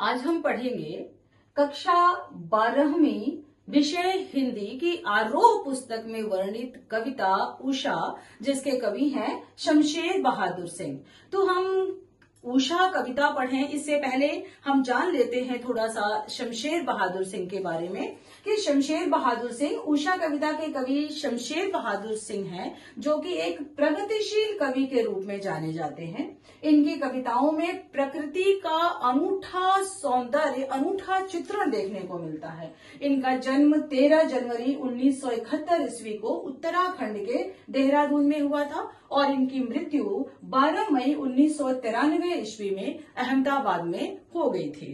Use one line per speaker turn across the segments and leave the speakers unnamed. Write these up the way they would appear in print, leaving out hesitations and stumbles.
आज हम पढ़ेंगे कक्षा 12वीं विषय हिंदी की आरोह पुस्तक में वर्णित कविता उषा, जिसके कवि हैं शमशेर बहादुर सिंह। तो हम उषा कविता पढ़ें इससे पहले हम जान लेते हैं थोड़ा सा शमशेर बहादुर सिंह के बारे में कि शमशेर बहादुर सिंह उषा कविता के कवि शमशेर बहादुर सिंह हैं, जो कि एक प्रगतिशील कवि के रूप में जाने जाते हैं। इनकी कविताओं में प्रकृति का अनूठा सौंदर्य, अनूठा चित्रण देखने को मिलता है। इनका जन्म 13 जनवरी 1971 ईस्वी को उत्तराखंड के देहरादून में हुआ था और इनकी मृत्यु 12 मई 1993 ईस्वी में अहमदाबाद में हो गई थी।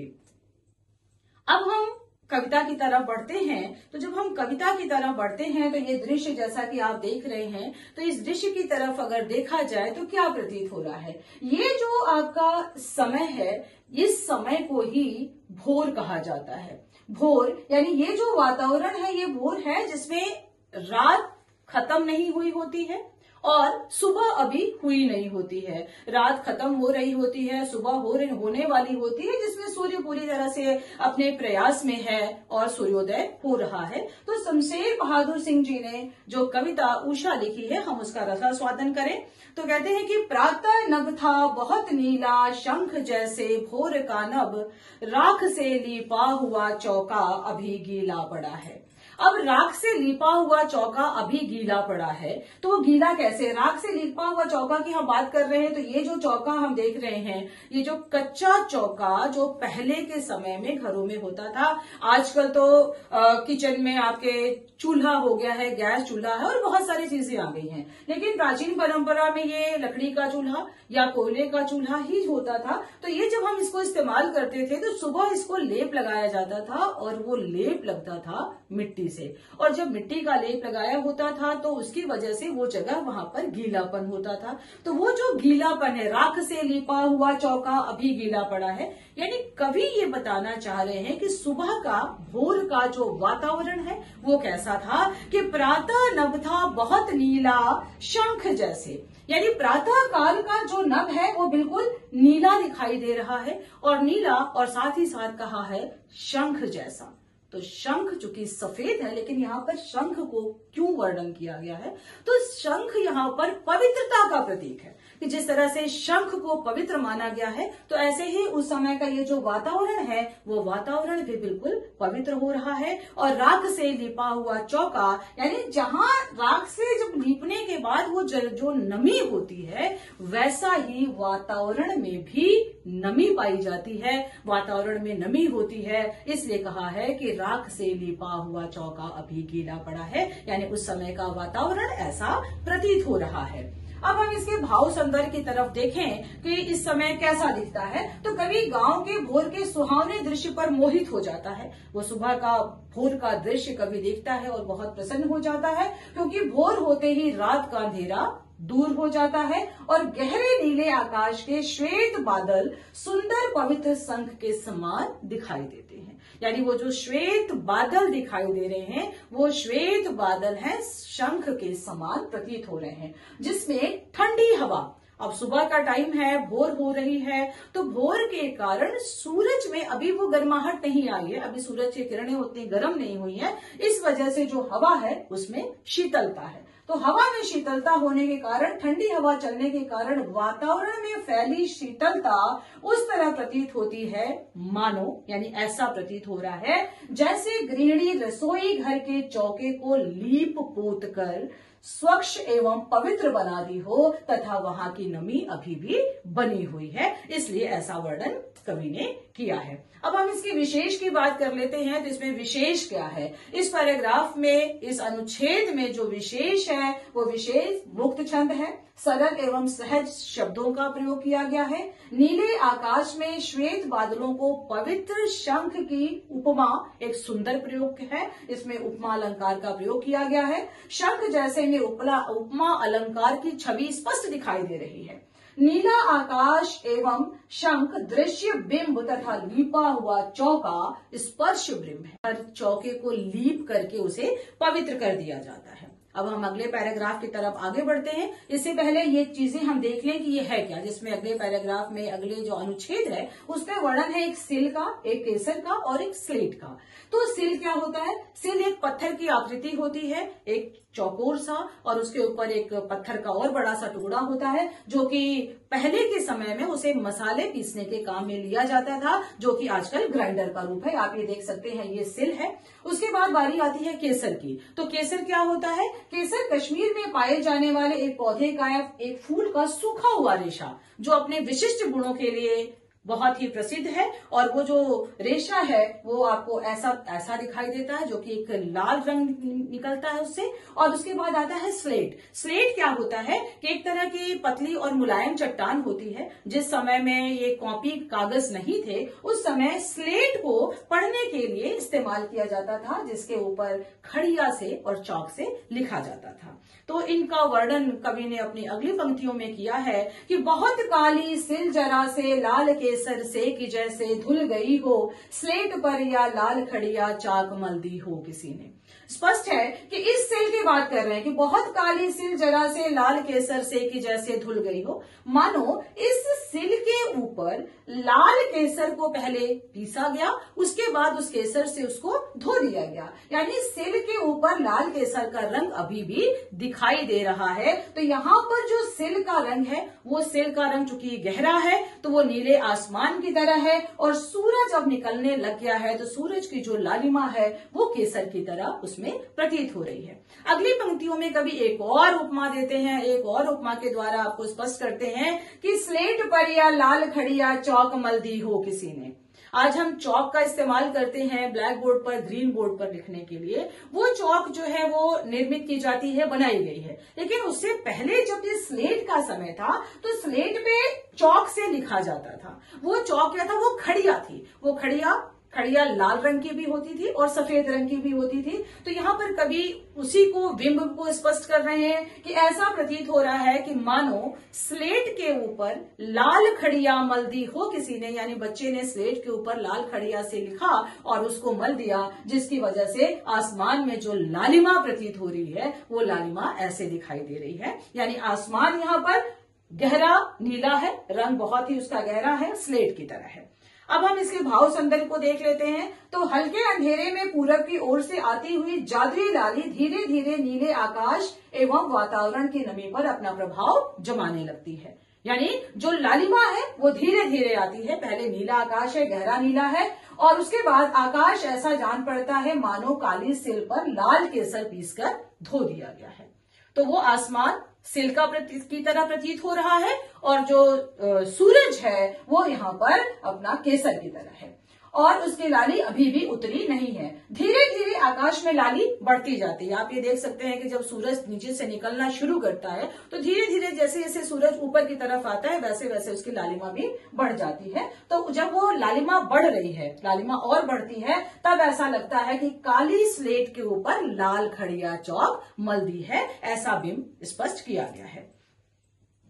अब हम कविता की तरफ बढ़ते हैं। तो जब हम कविता की तरफ बढ़ते हैं तो ये दृश्य जैसा कि आप देख रहे हैं, तो इस दृश्य की तरफ अगर देखा जाए तो क्या प्रतीत हो रहा है? ये जो आपका समय है, इस समय को ही भोर कहा जाता है। भोर यानी ये जो वातावरण है, ये भोर है जिसमें रात खत्म नहीं हुई होती है और सुबह अभी हुई नहीं होती है। रात खत्म हो रही होती है, सुबह होने वाली होती है, जिसमें सूर्य पूरी तरह से अपने प्रयास में है और सूर्योदय हो रहा है। तो शमशेर बहादुर सिंह जी ने जो कविता उषा लिखी है, हम उसका रसास्वादन करें। तो कहते हैं कि प्रातः नभ था बहुत नीला, शंख जैसे भोर का नभ, राख से लीपा हुआ चौका अभी गीला पड़ा है। अब राख से लीपा हुआ चौका अभी गीला पड़ा है, तो वो गीला कैसे? राख से लीपा हुआ चौका की हम बात कर रहे हैं, तो ये जो चौका हम देख रहे हैं, ये जो कच्चा चौका जो पहले के समय में घरों में होता था। आजकल तो किचन में आपके चूल्हा हो गया है, गैस चूल्हा है और बहुत सारी चीजें आ गई हैं, लेकिन प्राचीन परंपरा में ये लकड़ी का चूल्हा या कोयले का चूल्हा ही होता था। तो ये जब हम इसको इस्तेमाल करते थे तो सुबह इसको लेप लगाया जाता था और वो लेप लगता था मिट्टी से, और जब मिट्टी का लेप लगाया होता था तो उसकी वजह से वो जगह वहां पर गीलापन होता था। तो वो जो गीलापन है, राख से लिपा हुआ चौका अभी गीला पड़ा है, यानी कवि ये बताना चाह रहे हैं कि सुबह का, भोर का जो वातावरण है वो कैसा था कि प्रातः नभ था बहुत नीला, शंख जैसे, यानी प्रातः काल का जो नभ है वो बिल्कुल नीला दिखाई दे रहा है, और नीला और साथ ही साथ कहा है शंख जैसा। तो शंख चूंकि सफेद है, लेकिन यहाँ पर शंख को क्यों वर्णन किया गया है? तो शंख यहाँ पर पवित्रता का प्रतीक है कि जिस तरह से शंख को पवित्र माना गया है, तो ऐसे ही उस समय का ये जो वातावरण है वो वातावरण भी बिल्कुल पवित्र हो रहा है। और राख से लिपा हुआ चौका, यानी जहां राख से जब लीपने के बाद वो जो नमी होती है, वैसा ही वातावरण में भी नमी पाई जाती है, वातावरण में नमी होती है। इसलिए कहा है कि राख से लिपा हुआ चौका अभी गीला पड़ा है, यानी उस समय का वातावरण ऐसा प्रतीत हो रहा है। अब हम इसके भाव सौंदर्य की तरफ देखें कि इस समय कैसा दिखता है, तो कवि गांव के भोर के सुहावने दृश्य पर मोहित हो जाता है। वो सुबह का भोर का दृश्य कवि देखता है और बहुत प्रसन्न हो जाता है, क्योंकि भोर होते ही रात का अंधेरा दूर हो जाता है और गहरे नीले आकाश के श्वेत बादल सुंदर पवित्र शंख के समान दिखाई देते हैं। यानी वो जो श्वेत बादल दिखाई दे रहे हैं, वो श्वेत बादल हैं, शंख के समान प्रतीत हो रहे हैं, जिसमें ठंडी हवा, अब सुबह का टाइम है, भोर हो रही है, तो भोर के कारण सूरज में अभी वो गर्माहट नहीं आई है, अभी सूरज की किरणें उतनी गर्म नहीं हुई है, इस वजह से जो हवा है उसमें शीतलता है। तो हवा में शीतलता होने के कारण, ठंडी हवा चलने के कारण वातावरण में फैली शीतलता उस तरह प्रतीत होती है मानो, यानी ऐसा प्रतीत हो रहा है जैसे गृहिणी रसोई घर के चौके को लीप पोत कर स्वच्छ एवं पवित्र बना दी हो, तथा वहां की नमी अभी भी बनी हुई है। इसलिए ऐसा वर्णन कवि ने किया है। अब हम इसकी विशेष की बात कर लेते हैं। तो इसमें विशेष क्या है? इस पैराग्राफ में, इस अनुच्छेद में जो विशेष है वो विशेष मुक्त छंद है, सरल एवं सहज शब्दों का प्रयोग किया गया है। नीले आकाश में श्वेत बादलों को पवित्र शंख की उपमा एक सुंदर प्रयोग है, इसमें उपमा अलंकार का प्रयोग किया गया है। शंख जैसे में उपमा अलंकार की छवि स्पष्ट दिखाई दे रही है। नीला आकाश एवं शंख दृश्य बिंब तथा लीपा हुआ चौका स्पर्श बिंब है। हर चौके को लीप करके उसे पवित्र कर दिया जाता है। अब हम अगले पैराग्राफ की तरफ आगे बढ़ते हैं। इससे पहले ये चीजें हम देख लें कि ये है क्या, जिसमें अगले पैराग्राफ में अगले जो अनुच्छेद है उसमें वर्णन है एक सिल का, एक केसर का और एक स्लेट का। तो सिल क्या होता है? सिल एक पत्थर की आकृति होती है, एक चौकोर सा, और उसके ऊपर एक पत्थर का और बड़ा सा टुकड़ा होता है, जो कि पहले के समय में उसे मसाले पीसने के काम में लिया जाता था, जो कि आजकल ग्राइंडर का रूप है। आप ये देख सकते हैं, ये सिल है। उसके बाद बारी आती है केसर की। तो केसर क्या होता है? केसर कश्मीर में पाए जाने वाले एक पौधे का, एक फूल का सूखा हुआ रेशा, जो अपने विशिष्ट गुणों के लिए बहुत ही प्रसिद्ध है। और वो जो रेशा है वो आपको ऐसा दिखाई देता है, जो कि एक लाल रंग निकलता है उससे। और उसके बाद आता है स्लेट। स्लेट क्या होता है कि एक तरह की पतली और मुलायम चट्टान होती है। जिस समय में ये कॉपी कागज नहीं थे, उस समय स्लेट को पढ़ने के लिए इस्तेमाल किया जाता था, जिसके ऊपर खड़िया से और चौक से लिखा जाता था। तो इनका वर्णन कवि ने अपनी अगली पंक्तियों में किया है कि बहुत काली सिल जरा से लाल केसर से कि जैसे धुल गई हो, स्लेट पर या लाल खड़िया चाक मल दी हो किसी ने। स्पष्ट है कि इस सिल की बात कर रहे हैं कि बहुत काली सिल जरा से लाल केसर से कि जैसे धुल गई हो। मानो इस सिल के ऊपर लाल केसर को पहले पीसा गया, उसके बाद उस केसर से उसको धो दिया गया, यानी सिल के ऊपर लाल केसर का रंग अभी भी दिखाई दे रहा है। तो यहाँ पर जो सिल का रंग है, वो सिल का रंग चूंकि गहरा है तो वो नीले आसमान की तरह है, और सूरज अब निकलने लग गया है तो सूरज की जो लालिमा है वो केसर की तरह उसमें प्रतीत हो रही है। अगली पंक्तियों में कभी एक और उपमा देते हैं, एक और उपमा के द्वारा आपको स्पष्ट करते हैं कि स्लेट पर या लाल खड़िया चौक मल दी हो किसी ने। आज हम चौक का इस्तेमाल करते हैं ब्लैक बोर्ड पर, ग्रीन बोर्ड पर लिखने के लिए। वो चौक जो है वो निर्मित की जाती है, बनाई गई है। लेकिन उससे पहले जब ये स्लेट का समय था तो स्लेट पे चौक से लिखा जाता था। वो चौक क्या था? वो खड़िया थी। वो खड़िया लाल रंग की भी होती थी और सफेद रंग की भी होती थी। तो यहाँ पर कवि उसी को, बिंब को स्पष्ट कर रहे हैं कि ऐसा प्रतीत हो रहा है कि मानो स्लेट के ऊपर लाल खड़िया मल दी हो किसी ने, यानी बच्चे ने स्लेट के ऊपर लाल खड़िया से लिखा और उसको मल दिया, जिसकी वजह से आसमान में जो लालिमा प्रतीत हो रही है वो लालिमा ऐसे दिखाई दे रही है। यानी आसमान यहाँ पर गहरा नीला है, रंग बहुत ही उसका गहरा है, स्लेट की तरह है। अब हम इसके भाव संदर्भ को देख लेते हैं। तो हल्के अंधेरे में पूरब की ओर से आती हुई जादुई लाली धीरे धीरे नीले आकाश एवं वातावरण की नमी पर अपना प्रभाव जमाने लगती है। यानी जो लालिमा है वो धीरे धीरे आती है। पहले नीला आकाश है, गहरा नीला है, और उसके बाद आकाश ऐसा जान पड़ता है मानो काली सिल पर लाल केसर पीसकर धो दिया गया है। तो वो आसमान सिल की तरह प्रतीत हो रहा है, और जो सूरज है वो यहाँ पर अपना केसर की तरह है, और उसकी लाली अभी भी उतरी नहीं है। धीरे धीरे आकाश में लाली बढ़ती जाती है। आप ये देख सकते हैं कि जब सूरज नीचे से निकलना शुरू करता है तो धीरे धीरे जैसे जैसे सूरज ऊपर की तरफ आता है वैसे वैसे उसकी लालिमा भी बढ़ जाती है। तो जब वो लालिमा बढ़ रही है, लालिमा और बढ़ती है, तब ऐसा लगता है कि काली स्लेट के ऊपर लाल खड़िया चौक मल दी है, ऐसा बिंब स्पष्ट किया गया है।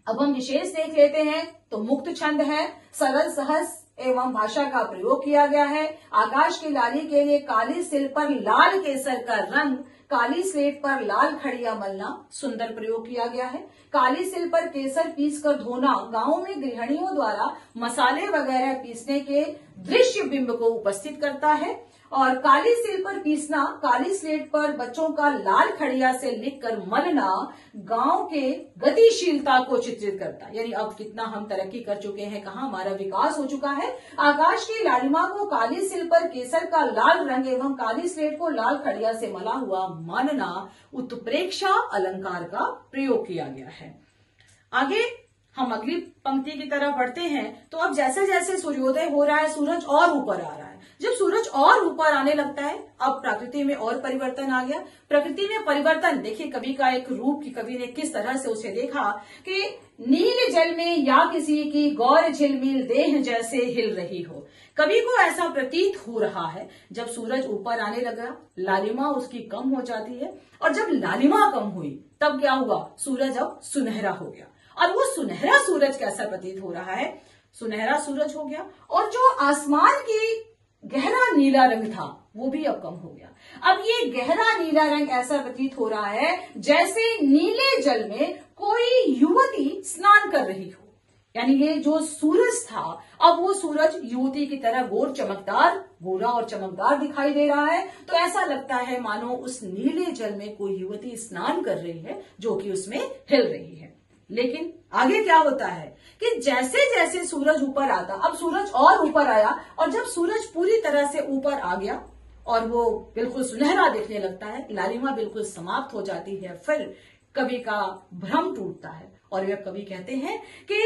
अब हम विशेष देख लेते हैं। तो मुक्त छंद है, सरल सहज एवं भाषा का प्रयोग किया गया है। आकाश की लाली के लिए काली सिल पर लाल केसर का रंग, काली स्लेट पर लाल खड़िया मलना सुंदर प्रयोग किया गया है। काली सिल पर केसर पीस कर धोना गांवों में गृहिणियों द्वारा मसाले वगैरह पीसने के दृश्य बिंब को उपस्थित करता है। और काली सिल पर पीसना, काली स्लेट पर बच्चों का लाल खड़िया से लिखकर मलना गांव के गतिशीलता को चित्रित करता है। यानी अब कितना हम तरक्की कर चुके हैं, कहाँ हमारा विकास हो चुका है। आकाश की लालिमा को काली सिल पर केसर का लाल रंग एवं काली स्लेट को लाल खड़िया से मला हुआ मानना उत्प्रेक्षा अलंकार का प्रयोग किया गया है। आगे हम अगली पंक्ति की तरफ बढ़ते हैं। तो अब जैसे जैसे सूर्योदय हो रहा है, सूरज और ऊपर आ रहा है। जब सूरज और ऊपर आने लगता है, अब प्रकृति में और परिवर्तन आ गया। प्रकृति में परिवर्तन देखिए, कवि का एक रूप की कवि ने किस तरह से उसे देखा कि नील जल में या किसी की गौर झिलमिल देह जैसे हिल रही हो। कवि को ऐसा प्रतीत हो रहा है जब सूरज ऊपर आने लगा, लालिमा उसकी कम हो जाती है, और जब लालिमा कम हुई तब क्या हुआ, सूरज अब सुनहरा हो गया। और वो सुनहरा सूरज कैसा प्रतीत हो रहा है, सुनहरा सूरज हो गया। और जो आसमान की गहरा नीला रंग था वो भी अब कम हो गया। अब ये गहरा नीला रंग ऐसा प्रतीत हो रहा है जैसे नीले जल में कोई युवती स्नान कर रही हो। यानी ये जो सूरज था, अब वो सूरज युवती की तरह गोरा और चमकदार दिखाई दे रहा है। तो ऐसा लगता है मानो उस नीले जल में कोई युवती स्नान कर रही है जो कि उसमें हिल रही है। लेकिन आगे क्या होता है कि जैसे जैसे सूरज ऊपर आता, अब सूरज और ऊपर आया, और जब सूरज पूरी तरह से ऊपर आ गया और वो बिल्कुल सुनहरा दिखने लगता है, लालिमा बिल्कुल समाप्त हो जाती है, फिर कवि का भ्रम टूटता है और वे कवि कहते हैं कि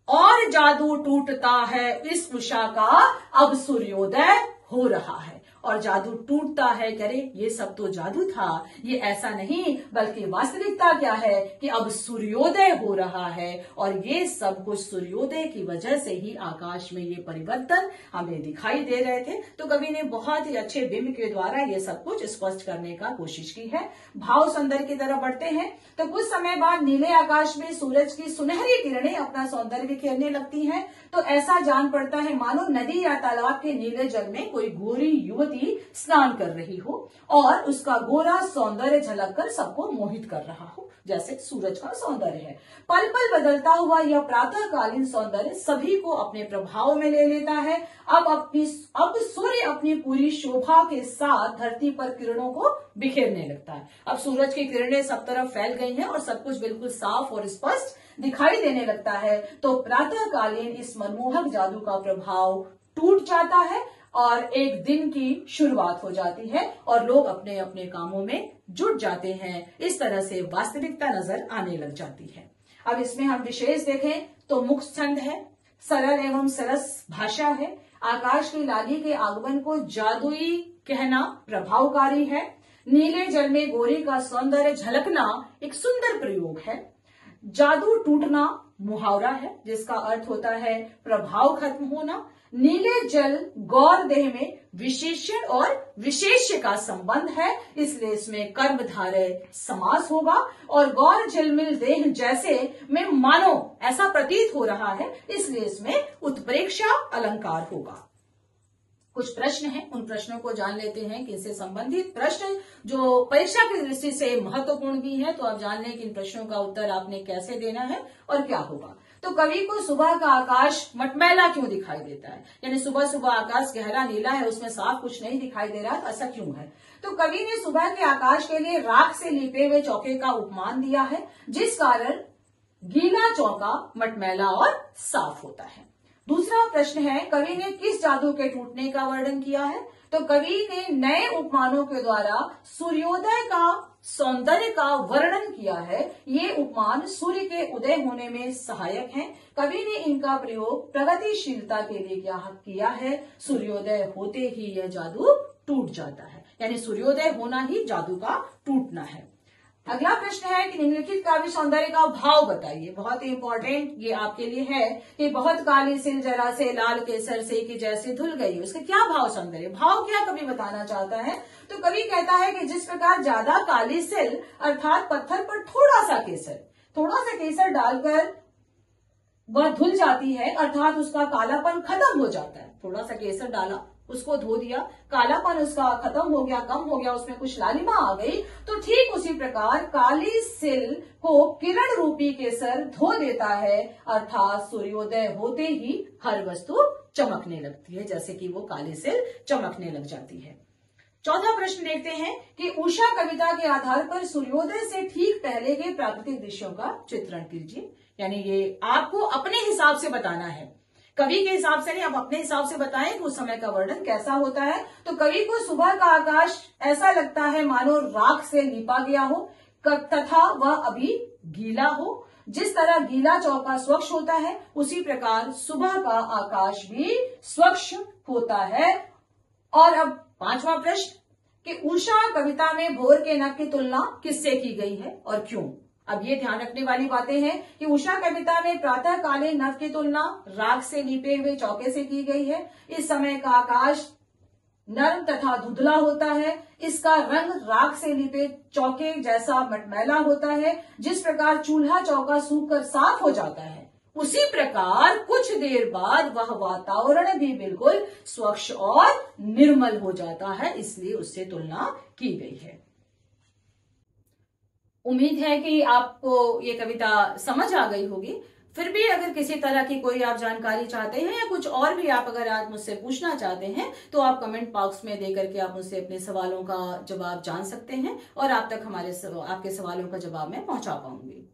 और जादू टूटता है इस उषा का, अब सूर्योदय हो रहा है। और जादू टूटता है, करे ये सब तो जादू था, ये ऐसा नहीं, बल्कि वास्तविकता क्या है कि अब सूर्योदय हो रहा है। और ये सब कुछ सूर्योदय की वजह से ही आकाश में ये परिवर्तन हमें दिखाई दे रहे थे। तो कवि ने बहुत ही अच्छे बिंब के द्वारा ये सब कुछ स्पष्ट करने का कोशिश की है। भाव सौंदर्य की तरफ बढ़ते हैं तो कुछ समय बाद नीले आकाश में सूरज की सुनहरी किरणें अपना सौंदर्य बिखेरने लगती हैं। तो ऐसा जान पड़ता है मानो नदी या तालाब के नीले जल में कोई गोरी युवती स्नान कर रही हो और उसका गोरा सौंदर्य झलककर सबको मोहित कर रहा हो, जैसे सूरज का सौंदर्य है। पल पल बदलता हुआ यह प्रातःकालीन सौंदर्य सभी को अपने प्रभाव में ले लेता है। अब सूर्य अपनी पूरी शोभा के साथ धरती पर किरणों को बिखेरने लगता है। अब सूरज की किरणें सब तरफ फैल गई हैं और सब कुछ बिल्कुल साफ और स्पष्ट दिखाई देने लगता है। तो प्रातःकालीन इस मनमोहक जादू का प्रभाव टूट जाता है और एक दिन की शुरुआत हो जाती है और लोग अपने अपने कामों में जुट जाते हैं। इस तरह से वास्तविकता नजर आने लग जाती है। अब इसमें हम विशेष देखें तो मुक्त छंद है, सरल एवं सरस भाषा है, आकाश की लाली के आगमन को जादुई कहना प्रभावकारी है, नीले जल में गोरी का सौंदर्य झलकना एक सुंदर प्रयोग है, जादू टूटना मुहावरा है जिसका अर्थ होता है प्रभाव खत्म होना, नीले जल गौर देह में विशेषण और विशेष्य का संबंध है इसलिए इसमें कर्मधारय समास होगा, और गौर झिलमिल देह जैसे में मानो ऐसा प्रतीत हो रहा है इसलिए इसमें उत्प्रेक्षा अलंकार होगा। कुछ प्रश्न हैं, उन प्रश्नों को जान लेते हैं कि इससे संबंधित प्रश्न जो परीक्षा की दृष्टि से महत्वपूर्ण भी है। तो आप जान लें कि इन प्रश्नों का उत्तर आपने कैसे देना है और क्या होगा। तो कवि को सुबह का आकाश मटमैला क्यों दिखाई देता है, यानी सुबह सुबह आकाश गहरा नीला है, उसमें साफ कुछ नहीं दिखाई दे रहा है, ऐसा क्यों है। तो कवि ने सुबह के आकाश के लिए राख से लिपे हुए चौके का उपमान दिया है जिस कारण गीला चौका मटमैला और साफ होता है। दूसरा प्रश्न है, कवि ने किस जादू के टूटने का वर्णन किया है। तो कवि ने नए उपमानों के द्वारा सूर्योदय का सौंदर्य का वर्णन किया है। ये उपमान सूर्य के उदय होने में सहायक हैं। कवि ने इनका प्रयोग प्रगतिशीलता के लिए किया है। सूर्योदय होते ही यह जादू टूट जाता है, यानी सूर्योदय होना ही जादू का टूटना है। अगला प्रश्न है कि निम्नलिखित काव्य सौंदर्य का भाव बताइए। बहुत ही इंपॉर्टेंट ये आपके लिए है कि बहुत काली सिल जरा से लाल केसर से कि जैसे धुल गई, उसका क्या भाव सौंदर्य, भाव क्या कवि बताना चाहता है। तो कवि कहता है कि जिस प्रकार ज्यादा काली सिल अर्थात पत्थर पर थोड़ा सा केसर डालकर वह धुल जाती है, अर्थात उसका कालापन खत्म हो जाता है। थोड़ा सा केसर डाला, उसको धो दिया, कालापन उसका खत्म हो गया, कम हो गया, उसमें कुछ लालिमा आ गई। तो ठीक उसी प्रकार काली सिल को किरण रूपी केसर धो देता है, अर्थात सूर्योदय होते ही हर वस्तु चमकने लगती है, जैसे कि वो काली सिल चमकने लग जाती है। चौथा प्रश्न देखते हैं कि उषा कविता के आधार पर सूर्योदय से ठीक पहले के प्राकृतिक दृश्यों का चित्रण कीजिए। यानी ये आपको अपने हिसाब से बताना है, कवि के हिसाब से नहीं, आप अपने हिसाब से बताएं कि उस समय का वर्णन कैसा होता है। तो कवि को सुबह का आकाश ऐसा लगता है मानो राख से लिपा गया हो तथा वह अभी गीला हो। जिस तरह गीला चौका स्वच्छ होता है उसी प्रकार सुबह का आकाश भी स्वच्छ होता है। और अब पांचवा प्रश्न कि उषा कविता में भोर के नभ की तुलना किससे की गई है और क्यों। अब ये ध्यान रखने वाली बातें हैं कि उषा कविता में प्रातःकालीन नभ की तुलना राख से लिपे हुए चौके से की गई है। इस समय का आकाश नर्म तथा धुंधला होता है, इसका रंग राख से लिपे चौके जैसा मटमैला होता है। जिस प्रकार चूल्हा चौका सूखकर साफ हो जाता है उसी प्रकार कुछ देर बाद वह वातावरण भी बिल्कुल स्वच्छ और निर्मल हो जाता है, इसलिए उससे तुलना की गई है। उम्मीद है कि आपको ये कविता समझ आ गई होगी। फिर भी अगर किसी तरह की कोई आप जानकारी चाहते हैं या कुछ और भी आप अगर आज मुझसे पूछना चाहते हैं तो आप कमेंट बॉक्स में दे करके आप मुझसे अपने सवालों का जवाब जान सकते हैं और आप तक आपके सवालों का जवाब मैं पहुंचा पाऊंगी।